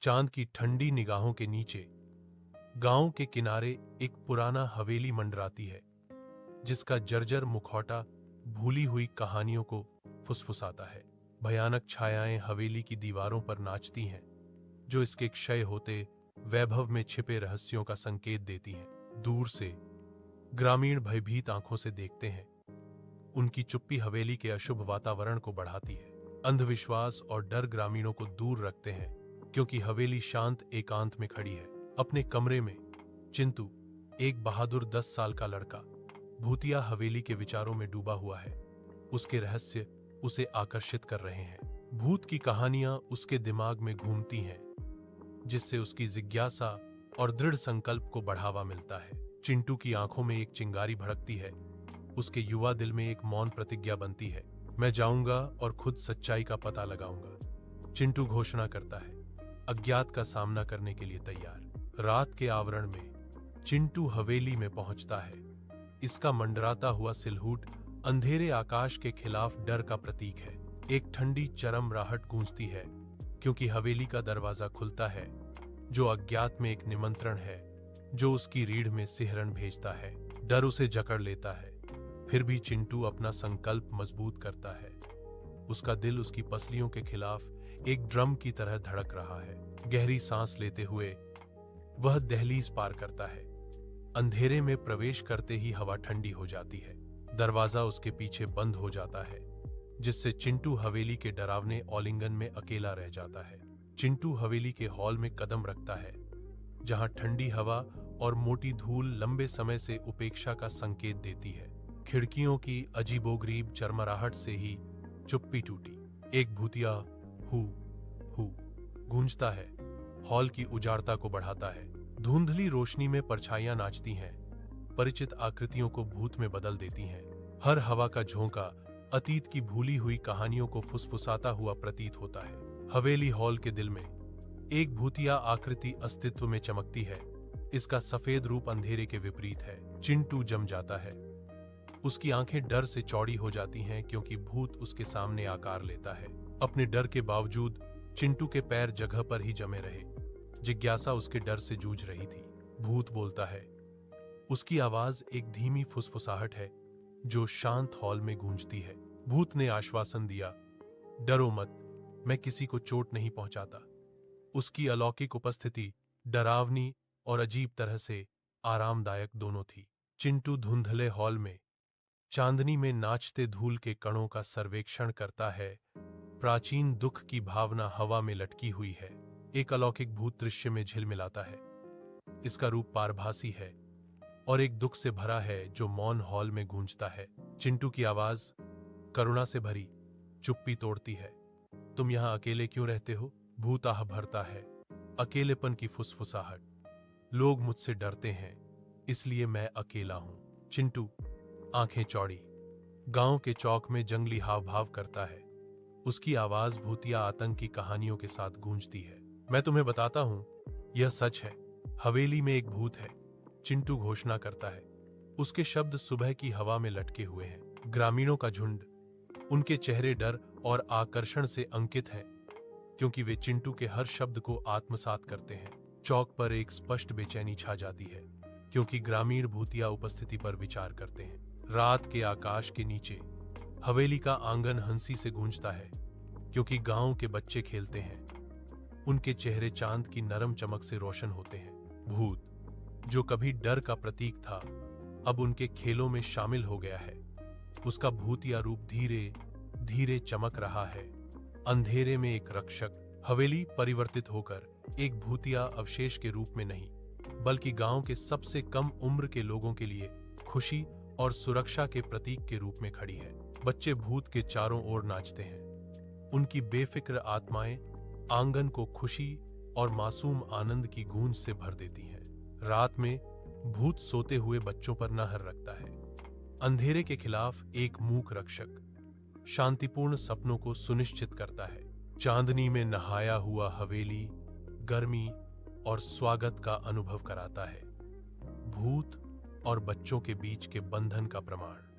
चांद की ठंडी निगाहों के नीचे गांव के किनारे एक पुराना हवेली मंडराती है, जिसका जर्जर मुखौटा भूली हुई कहानियों को फुसफुसाता है। भयानक छायाएं हवेली की दीवारों पर नाचती हैं, जो इसके क्षय होते वैभव में छिपे रहस्यों का संकेत देती हैं। दूर से ग्रामीण भयभीत आंखों से देखते हैं। उनकी चुप्पी हवेली के अशुभ वातावरण को बढ़ाती है। अंधविश्वास और डर ग्रामीणों को दूर रखते हैं, क्योंकि हवेली शांत एकांत में खड़ी है। अपने कमरे में चिंटू, एक बहादुर 10 साल का लड़का, भूतिया हवेली के विचारों में डूबा हुआ है। उसके रहस्य उसे आकर्षित कर रहे हैं। भूत की कहानियां उसके दिमाग में घूमती हैं, जिससे उसकी जिज्ञासा और दृढ़ संकल्प को बढ़ावा मिलता है। चिंटू की आंखों में एक चिंगारी भड़कती है। उसके युवा दिल में एक मौन प्रतिज्ञा बनती है, मैं जाऊंगा और खुद सच्चाई का पता लगाऊंगा। चिंटू घोषणा करता है, अज्ञात का सामना करने के लिए तैयार। रात के आवरण में चिंटू हवेली में पहुंचता है। इसका मंडराता हुआ सिलहूट अंधेरे आकाश के खिलाफ डर का प्रतीक है। एक ठंडी चरमराहट गूंजती है, क्योंकि हवेली का दरवाजा खुलता है, जो अज्ञात में एक निमंत्रण है, जो उसकी रीढ़ में सिहरन भेजता है। डर उसे जकड़ लेता है, फिर भी चिंटू अपना संकल्प मजबूत करता है। उसका दिल उसकी पसलियों के खिलाफ एक ड्रम की तरह धड़क रहा है। गहरी सांस लेते हुए वह दहलीज पार करता है। अंधेरे में प्रवेश करते ही हवा ठंडी हो जाती है। दरवाजा उसके पीछे बंद हो जाता है, जिससे चिंटू हवेली के डरावने आलिंगन में अकेला रह जाता है। चिंटू हवेली के हॉल में कदम रखता है, जहां ठंडी हवा और मोटी धूल लंबे समय से उपेक्षा का संकेत देती है। खिड़कियों की अजीबोगरीब चरमराहट से ही चुप्पी टूटी। एक भूतिया हु हु गूंजता है, हॉल की उजाड़ता को बढ़ाता है। धुंधली रोशनी में परछाइयां नाचती हैं, परिचित आकृतियों को भूत में बदल देती हैं। हर हवा का झोंका अतीत की भूली हुई कहानियों को फुसफुसाता हुआ प्रतीत होता है। हवेली हॉल के दिल में एक भूतिया आकृति अस्तित्व में चमकती है। इसका सफेद रूप अंधेरे के विपरीत है। चिंटू जम जाता है। उसकी आंखें डर से चौड़ी हो जाती हैं, क्योंकि भूत उसके सामने आकार लेता है। अपने डर के बावजूद चिंटू के पैर जगह पर ही जमे रहे। जिज्ञासा उसके डर से जूझ रही थी। भूत बोलता है। उसकी आवाज एक धीमी फुसफुसाहट है, जो शांत हॉल में गूंजती है। भूत ने आश्वासन दिया, डरो मत, मैं किसी को चोट नहीं पहुंचाता। उसकी अलौकिक उपस्थिति डरावनी और अजीब तरह से आरामदायक दोनों थी। चिंटू धुंधले हॉल में चांदनी में नाचते धूल के कणों का सर्वेक्षण करता है। प्राचीन दुख की भावना हवा में लटकी हुई है। एक अलौकिक भूत दृश्य में झिलमिलाता है। इसका रूप पारभासी है और एक दुख से भरा है, जो मौन हॉल में गूंजता है। चिंटू की आवाज करुणा से भरी चुप्पी तोड़ती है। तुम यहां अकेले क्यों रहते हो? भूत आह भरता है, अकेलेपन की फुसफुसाहट। लोग मुझसे डरते हैं, इसलिए मैं अकेला हूं। चिंटू आंखें चौड़ी गांव के चौक में जंगली हाव भाव करता है। उसकी आवाज भूतिया आतंक की कहानियों के साथ गूंजती है। मैं तुम्हें बताता हूं, यह सच है, हवेली में एक भूत है, चिंटू घोषणा करता है। उसके शब्द सुबह की हवा में लटके हुए हैं। ग्रामीणों का झुंड, उनके चेहरे डर और आकर्षण से अंकित हैं, क्योंकि वे चिंटू के हर शब्द को आत्मसात करते हैं। चौक पर एक स्पष्ट बेचैनी छा जाती है, क्योंकि ग्रामीण भूतिया उपस्थिति पर विचार करते हैं। रात के आकाश के नीचे हवेली का आंगन हंसी से गूंजता है, क्योंकि गांव के बच्चे खेलते हैं। उनके चेहरे चांद की नरम चमक से रोशन होते हैं। भूत, जो कभी डर का प्रतीक था, अब उनके खेलों में शामिल हो गया है। उसका भूतिया रूप धीरे धीरे चमक रहा है। अंधेरे में एक रक्षक। हवेली परिवर्तित होकर एक भूतिया अवशेष के रूप में नहीं, बल्कि गांव के सबसे कम उम्र के लोगों के लिए खुशी और सुरक्षा के प्रतीक के रूप में खड़ी है। बच्चे भूत के चारों ओर नाचते हैं। उनकी बेफिक्र आत्माएं आंगन को खुशी और मासूम आनंद की गूंज से भर देती हैं। रात में भूत सोते हुए बच्चों पर नहर रखता है। अंधेरे के खिलाफ एक मूक रक्षक शांतिपूर्ण सपनों को सुनिश्चित करता है। चांदनी में नहाया हुआ हवेली गर्मी और स्वागत का अनुभव कराता है। भूत और बच्चों के बीच के बंधन का प्रमाण।